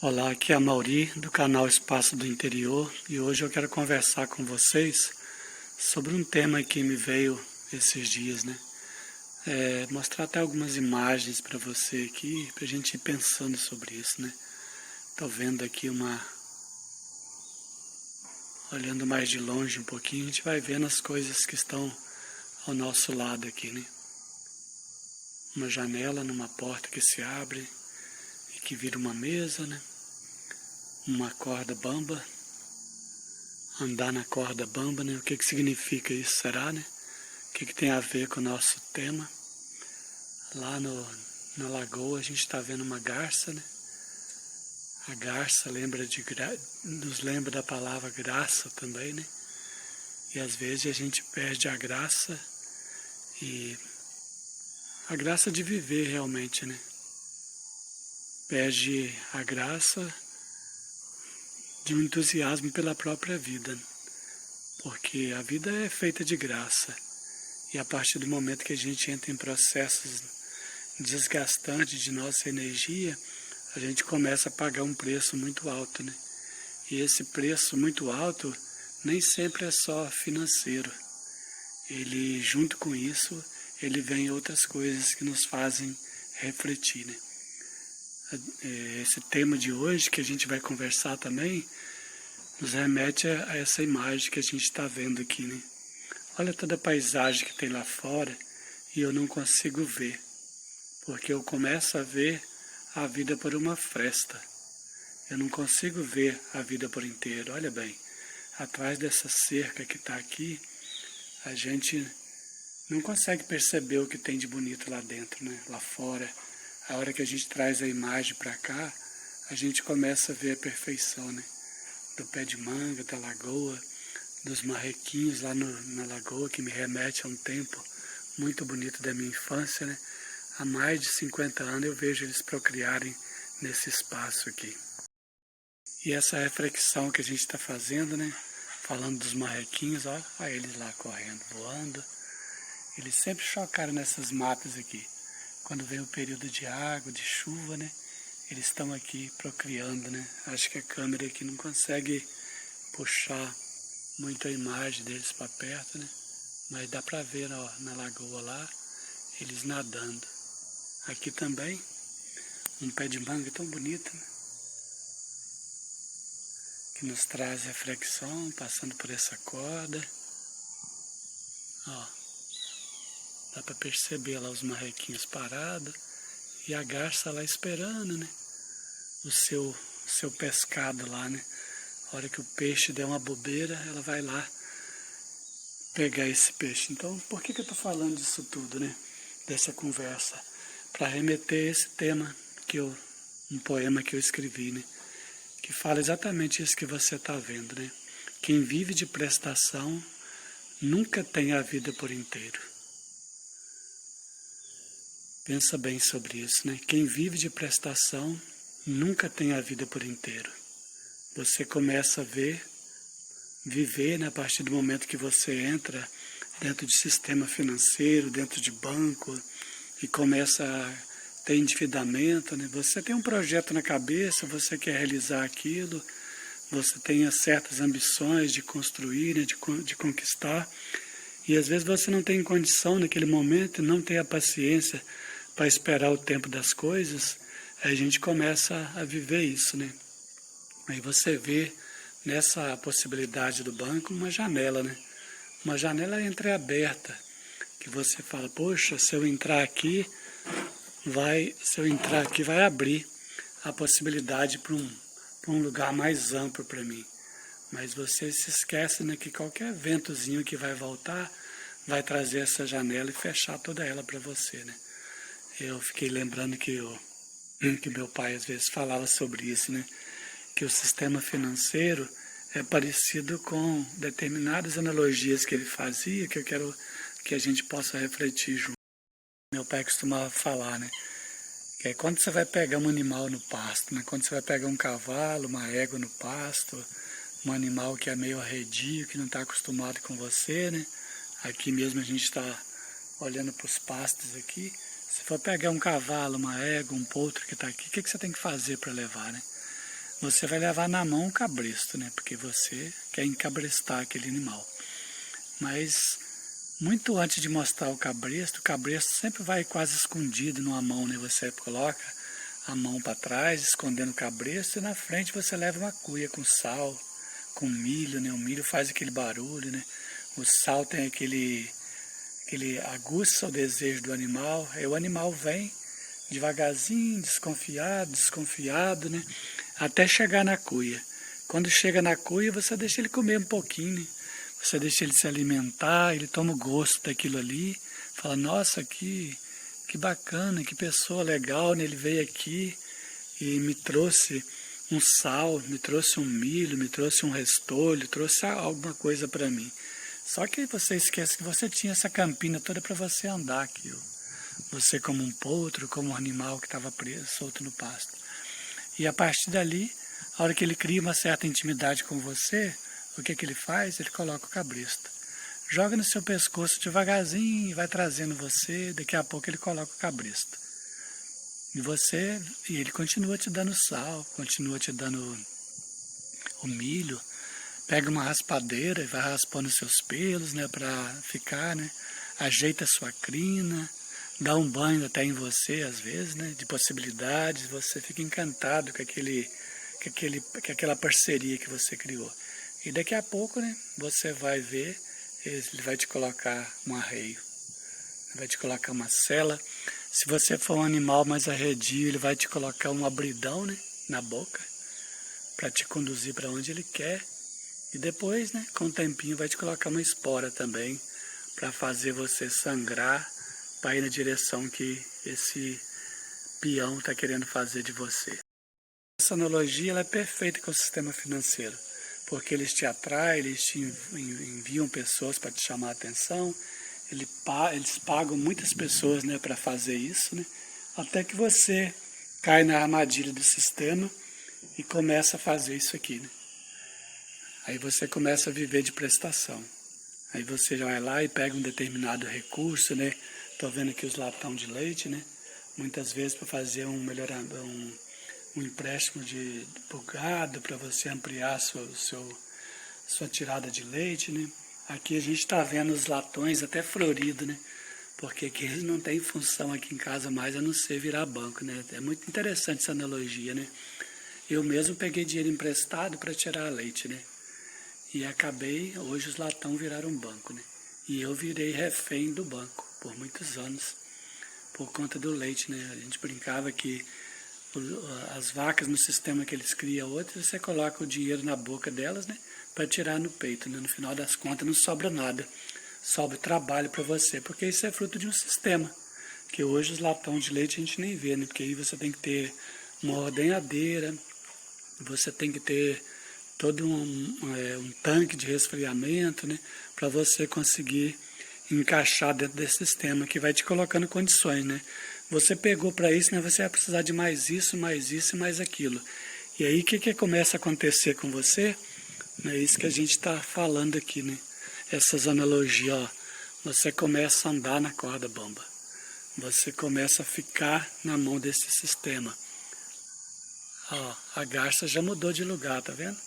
Olá, aqui é a Mauri do canal Espaço do Interior e hoje eu quero conversar com vocês sobre um tema que me veio esses dias, né? Mostrar até algumas imagens para você aqui, para a gente ir pensando sobre isso, né? Tô vendo aqui olhando mais de longe um pouquinho, a gente vai vendo as coisas que estão ao nosso lado aqui, né? Uma janela numa porta que se abre e que vira uma mesa, né? Uma corda bamba. Andar na corda bamba, né? O que significa isso, será, né? O que tem a ver com o nosso tema? Lá na lagoa a gente está vendo uma garça, né? A garça nos lembra da palavra graça também, né? E às vezes a gente perde a graça de viver realmente, né? Perde a graça de um entusiasmo pela própria vida, né? Porque a vida é feita de graça. E a partir do momento que a gente entra em processos desgastantes de nossa energia, a gente começa a pagar um preço muito alto, né? E esse preço muito alto nem sempre é só financeiro. Ele, junto com isso, ele vem outras coisas que nos fazem refletir, né? Esse tema de hoje, que a gente vai conversar também, nos remete a essa imagem que a gente está vendo aqui, né? Olha toda a paisagem que tem lá fora e eu não consigo ver, porque eu começo a ver a vida por uma fresta. Eu não consigo ver a vida por inteiro. Olha bem, atrás dessa cerca que está aqui, a gente não consegue perceber o que tem de bonito lá dentro, né? Lá fora. A hora que a gente traz a imagem para cá, a gente começa a ver a perfeição, né? Do pé de manga, da lagoa, dos marrequinhos lá na lagoa, que me remete a um tempo muito bonito da minha infância, né? Há mais de 50 anos eu vejo eles procriarem nesse espaço aqui. E essa reflexão que a gente está fazendo, né? Falando dos marrequinhos, ó eles lá correndo, voando. Eles sempre chocaram nessas matas aqui. Quando vem o período de água, de chuva, né? Eles estão aqui procriando, né? Acho que a câmera aqui não consegue puxar muito a imagem deles para perto, né? Mas dá para ver, ó, na lagoa lá, eles nadando. Aqui também, um pé de manga tão bonito, né? Que nos traz reflexão, passando por essa corda. Ó, dá para perceber lá os marrequinhos parados e a garça lá esperando, né? O seu pescado lá, né? A hora que o peixe der uma bobeira, ela vai lá pegar esse peixe. Então, por que eu estou falando disso tudo, né? Dessa conversa? Para remeter esse tema, um poema que eu escrevi, né? Que fala exatamente isso que você está vendo, né? Quem vive de prestação nunca tem a vida por inteiro. Pensa bem sobre isso, né? Quem vive de prestação nunca tem a vida por inteiro. Você começa a viver, né, a partir do momento que você entra dentro de sistema financeiro, dentro de banco, e começa a ter endividamento, né? Você tem um projeto na cabeça, você quer realizar aquilo, você tem certas ambições de construir, né, de conquistar, e às vezes você não tem condição naquele momento, não tem a paciência para esperar o tempo das coisas, aí a gente começa a viver isso, né? Aí você vê nessa possibilidade do banco uma janela, né? Uma janela entreaberta, que você fala, poxa, se eu entrar aqui vai abrir a possibilidade para um lugar mais amplo para mim. Mas você se esquece, né, que qualquer ventozinho que vai voltar vai trazer essa janela e fechar toda ela para você, né? Eu fiquei lembrando que meu pai às vezes falava sobre isso, né? Que o sistema financeiro é parecido com determinadas analogias que ele fazia, que eu quero que a gente possa refletir junto. Meu pai costumava falar, né? Que é quando você vai pegar um animal no pasto, né? Quando você vai pegar um cavalo, uma égua no pasto, um animal que é meio arredio, que não está acostumado com você, né? Aqui mesmo a gente está olhando para os pastos aqui. Se for pegar um cavalo, uma égua, um potro que está aqui, o que você tem que fazer para levar, né? você vai levar na mão o cabresto, né? Porque você quer encabrestar aquele animal. Mas muito antes de mostrar o cabresto sempre vai quase escondido numa mão, né? Você coloca a mão para trás, escondendo o cabresto, e na frente você leva uma cuia com sal, com milho, né? O milho faz aquele barulho, né? O sal tem aquele aguça o desejo do animal, aí o animal vem devagarzinho, desconfiado, né? Até chegar na cuia. Quando chega na cuia, você deixa ele comer um pouquinho, né? Você deixa ele se alimentar, ele toma o gosto daquilo ali, fala, nossa, que bacana, que pessoa legal, né? Ele veio aqui e me trouxe um sal, me trouxe um milho, me trouxe um restolho, trouxe alguma coisa para mim. Só que você esquece que você tinha essa campina toda para você andar aqui, ó. Você como um potro, como um animal que estava preso, solto no pasto. E a partir dali, a hora que ele cria uma certa intimidade com você, o que ele faz? Ele coloca o cabresto. Joga no seu pescoço devagarzinho, vai trazendo você, daqui a pouco ele coloca o cabresto. E ele continua te dando sal, continua te dando o milho, pega uma raspadeira e vai raspando os seus pelos, né, para ficar, né, ajeita a sua crina, dá um banho até em você, às vezes, né, de possibilidades, você fica encantado com aquela parceria que você criou. E daqui a pouco, né, você vai ver, ele vai te colocar um arreio, vai te colocar uma sela. Se você for um animal mais arredio, ele vai te colocar um abridão, né, na boca, para te conduzir para onde ele quer. E depois, né, com o tempinho, vai te colocar uma espora também, para fazer você sangrar, para ir na direção que esse peão está querendo fazer de você. Essa analogia ela é perfeita com o sistema financeiro, porque eles te atraem, eles te enviam pessoas para te chamar a atenção, eles pagam muitas pessoas, né, para fazer isso, né, até que você cai na armadilha do sistema e começa a fazer isso aqui, né. Aí você começa a viver de prestação. Aí você já vai lá e pega um determinado recurso, né? Estou vendo aqui os latão de leite, né? Muitas vezes para fazer um empréstimo de gado, para você ampliar sua tirada de leite, né? Aqui a gente está vendo os latões até floridos, né? Porque aqui eles não têm função aqui em casa mais a não ser virar banco, né? É muito interessante essa analogia, né? Eu mesmo peguei dinheiro emprestado para tirar leite, né? E hoje os latão viraram banco, né? E eu virei refém do banco por muitos anos, por conta do leite, né? A gente brincava que as vacas no sistema que eles criam outras, você coloca o dinheiro na boca delas, né? Para tirar no peito, né? No final das contas não sobra nada, sobra trabalho para você, porque isso é fruto de um sistema, que hoje os latão de leite a gente nem vê, né? Porque aí você tem que ter uma ordenhadeira, você tem que ter todo um tanque de resfriamento, né, para você conseguir encaixar dentro desse sistema que vai te colocando condições, né. Você pegou para isso, né, você vai precisar de mais isso e mais aquilo. E aí o que começa a acontecer com você? É isso que a gente está falando aqui, né. Essas analogias, ó, você começa a andar na corda bamba. Você começa a ficar na mão desse sistema. Ó, a garça já mudou de lugar, tá vendo?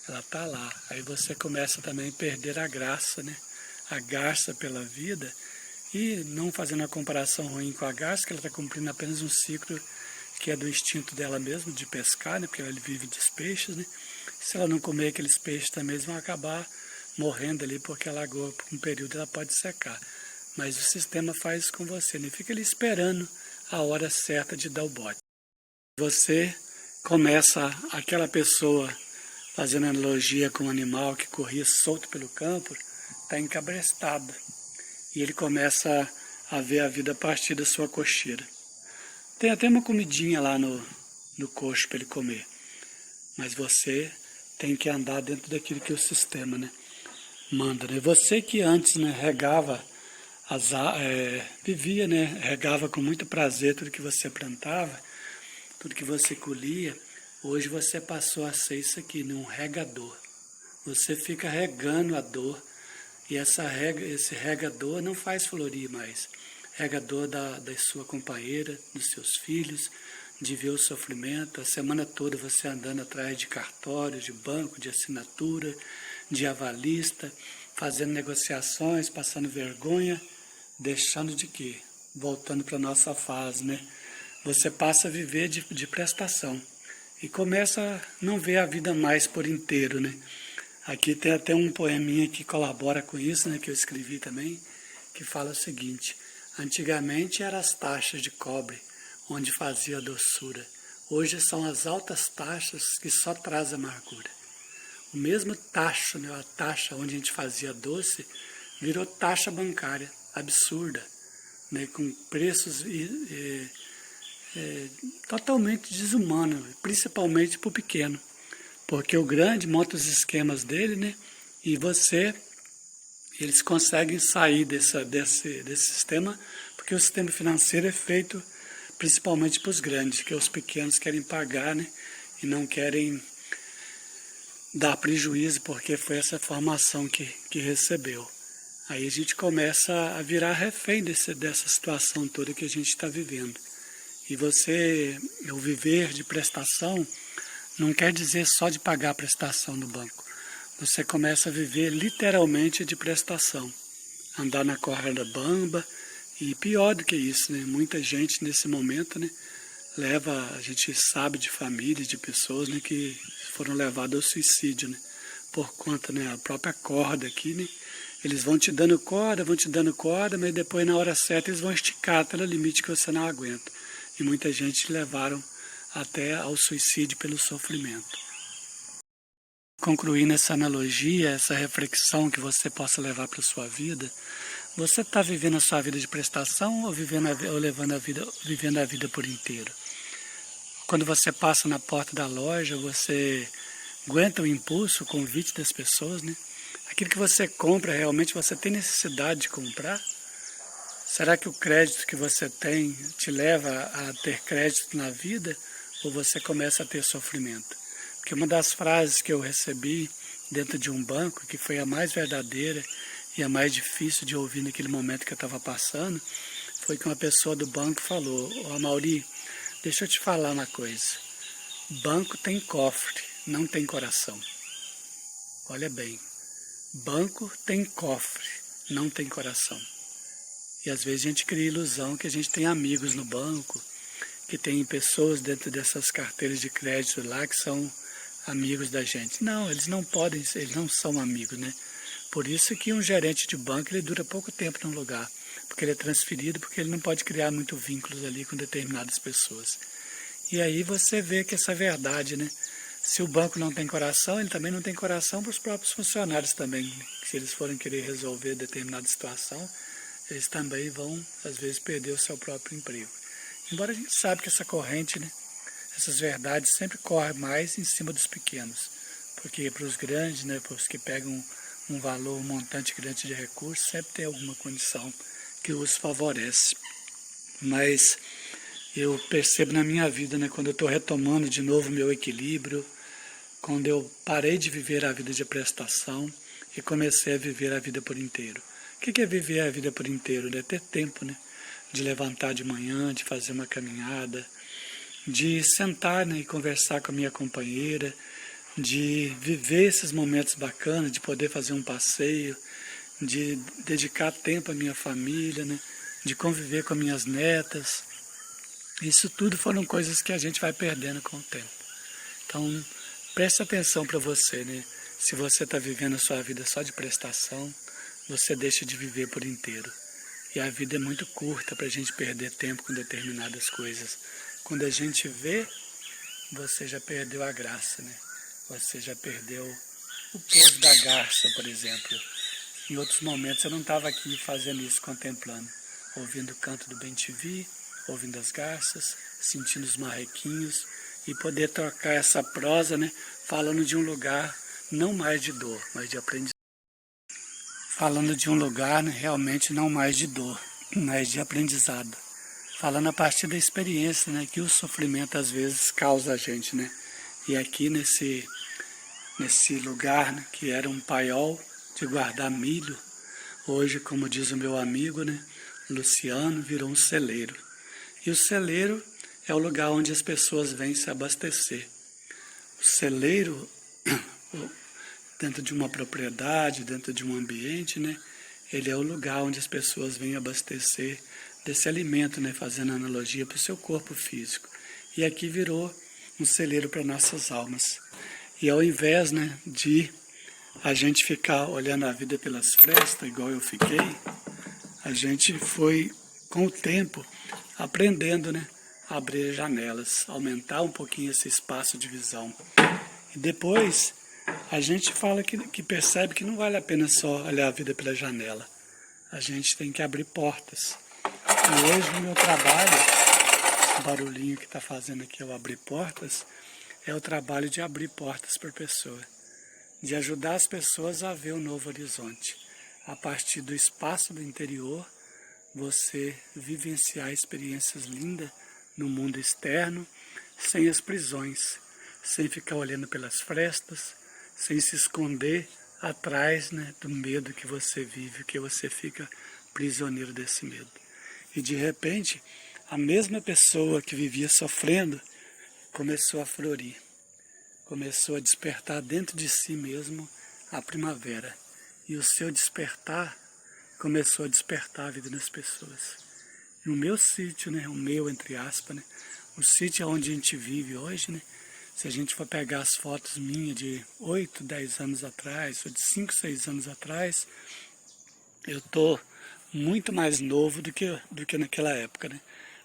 Ela está lá. Aí você começa também a perder a graça, né? A garça pela vida. E não fazendo uma comparação ruim com a garça, que ela está cumprindo apenas um ciclo que é do instinto dela mesmo, de pescar, né? Porque ela vive dos peixes, né? Se ela não comer aqueles peixes também, eles vão acabar morrendo ali, porque a lagoa, por um período, ela pode secar. Mas o sistema faz isso com você, né? Fica ali esperando a hora certa de dar o bote. Você começa, aquela pessoa fazendo analogia com um animal que corria solto pelo campo, está encabrestado. E ele começa a ver a vida a partir da sua cocheira. Tem até uma comidinha lá no coxo para ele comer. Mas você tem que andar dentro daquilo que o sistema, né, manda. Né? Você que antes, né, vivia, né, regava com muito prazer tudo que você plantava, tudo que você colhia. Hoje você passou a ser isso aqui, um regador. Você fica regando a dor, e esse regador não faz florir mais. Regador da sua companheira, dos seus filhos, de ver o sofrimento, a semana toda você andando atrás de cartório, de banco, de assinatura, de avalista, fazendo negociações, passando vergonha, deixando de quê? Voltando para a nossa fase, né? Você passa a viver de prestação e começa a não ver a vida mais por inteiro, né? Aqui tem até um poeminha que colabora com isso, né, que eu escrevi também, que fala o seguinte: antigamente eram as taxas de cobre, onde fazia doçura. Hoje são as altas taxas que só traz amargura. O mesmo taxa, né, a taxa onde a gente fazia doce, virou taxa bancária, absurda, né, com preços totalmente desumanos, principalmente para o pequeno. Porque o grande monta os esquemas dele, né, e eles conseguem sair desse sistema, porque o sistema financeiro é feito principalmente para os grandes, que os pequenos querem pagar, né, e não querem dar prejuízo, porque foi essa formação que recebeu. Aí a gente começa a virar refém dessa situação toda que a gente está vivendo. E o viver de prestação não quer dizer só de pagar a prestação no banco. Você começa a viver literalmente de prestação. Andar na corda bamba, e pior do que isso, né? Muita gente nesse momento, né, a gente sabe de famílias, de pessoas, né, que foram levadas ao suicídio, né, por conta, né, a própria corda aqui, né, eles vão te dando corda, mas depois na hora certa eles vão esticar até o limite que você não aguenta. E muita gente levaram até ao suicídio pelo sofrimento. Concluindo essa analogia, essa reflexão que você possa levar para a sua vida, você está vivendo a sua vida de prestação ou vivendo a vida por inteiro? Quando você passa na porta da loja, você aguenta o impulso, o convite das pessoas, né? Aquilo que você compra, realmente você tem necessidade de comprar? Será que o crédito que você tem te leva a ter crédito na vida ou você começa a ter sofrimento? Porque uma das frases que eu recebi dentro de um banco, que foi a mais verdadeira e a mais difícil de ouvir naquele momento que eu estava passando, foi que uma pessoa do banco falou: "Ô Mauri, deixa eu te falar uma coisa. Banco tem cofre, não tem coração." Olha bem, banco tem cofre, não tem coração. E às vezes a gente cria a ilusão que a gente tem amigos no banco, que tem pessoas dentro dessas carteiras de crédito lá que são amigos da gente. Não, eles não são amigos, né? Por isso que um gerente de banco ele dura pouco tempo num lugar, porque ele é transferido, porque ele não pode criar muito vínculos ali com determinadas pessoas. E aí você vê que essa verdade, né? Se o banco não tem coração, ele também não tem coração para os próprios funcionários também. Se eles forem querer resolver determinada situação, eles também vão, às vezes, perder o seu próprio emprego. Embora a gente sabe que essa corrente, né, essas verdades sempre correm mais em cima dos pequenos. Porque para os grandes, né, para os que pegam um valor, um montante grande de recursos, sempre tem alguma condição que os favorece. Mas eu percebo na minha vida, né, quando eu estou retomando de novo o meu equilíbrio, quando eu parei de viver a vida de prestação e comecei a viver a vida por inteiro. O que é viver a vida por inteiro? É ter tempo, né? De levantar de manhã, de fazer uma caminhada, de sentar, né, e conversar com a minha companheira, de viver esses momentos bacanas, de poder fazer um passeio, de dedicar tempo à minha família, né, de conviver com as minhas netas. Isso tudo foram coisas que a gente vai perdendo com o tempo. Então, preste atenção para você, né? Se você está vivendo a sua vida só de prestação, você deixa de viver por inteiro. E a vida é muito curta para a gente perder tempo com determinadas coisas. Quando a gente vê, você já perdeu a graça, né? Você já perdeu o pouso da garça, por exemplo. Em outros momentos eu não estava aqui fazendo isso, contemplando, ouvindo o canto do bem-te-vi, ouvindo as garças, sentindo os marrequinhos e poder trocar essa prosa, né? Falando de um lugar não mais de dor, mas de aprendizado. Falando de um lugar, né, realmente não mais de dor, mas de aprendizado. Falando a partir da experiência, né, que o sofrimento às vezes causa a gente, né? E aqui nesse lugar, né, que era um paiol de guardar milho, hoje, como diz o meu amigo, né, Luciano, virou um celeiro. E o celeiro é o lugar onde as pessoas vêm se abastecer. O celeiro, dentro de uma propriedade, dentro de um ambiente, né? Ele é o lugar onde as pessoas vêm abastecer desse alimento, né? Fazendo analogia para o seu corpo físico. E aqui virou um celeiro para nossas almas. E ao invés, né, de a gente ficar olhando a vida pelas frestas, igual eu fiquei, a gente foi, com o tempo, aprendendo, né, a abrir janelas, aumentar um pouquinho esse espaço de visão. E depois, a gente fala que percebe que não vale a pena só olhar a vida pela janela. A gente tem que abrir portas. E hoje, no meu trabalho, esse barulhinho que está fazendo aqui eu abrir portas, é o trabalho de abrir portas para a pessoa, de ajudar as pessoas a ver um novo horizonte. A partir do espaço do interior, você vivenciar experiências lindas no mundo externo, sem as prisões, sem ficar olhando pelas frestas, sem se esconder atrás, né, do medo que você vive, que você fica prisioneiro desse medo. E de repente, a mesma pessoa que vivia sofrendo começou a florir, começou a despertar dentro de si mesmo a primavera. E o seu despertar começou a despertar a vida das pessoas. E o meu sítio, né, o meu, entre aspas, né, o sítio onde a gente vive hoje, né, se a gente for pegar as fotos minhas de 8, 10 anos atrás, ou de 5, 6 anos atrás, eu estou muito mais novo do que naquela época, né?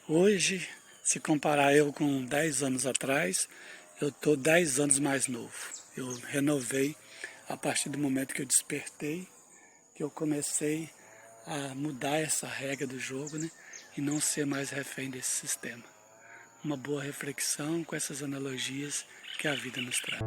Hoje, se comparar eu com 10 anos atrás, eu estou 10 anos mais novo. Eu renovei a partir do momento que eu despertei, que eu comecei a mudar essa regra do jogo, né? E não ser mais refém desse sistema. Uma boa reflexão com essas analogias que a vida nos traz.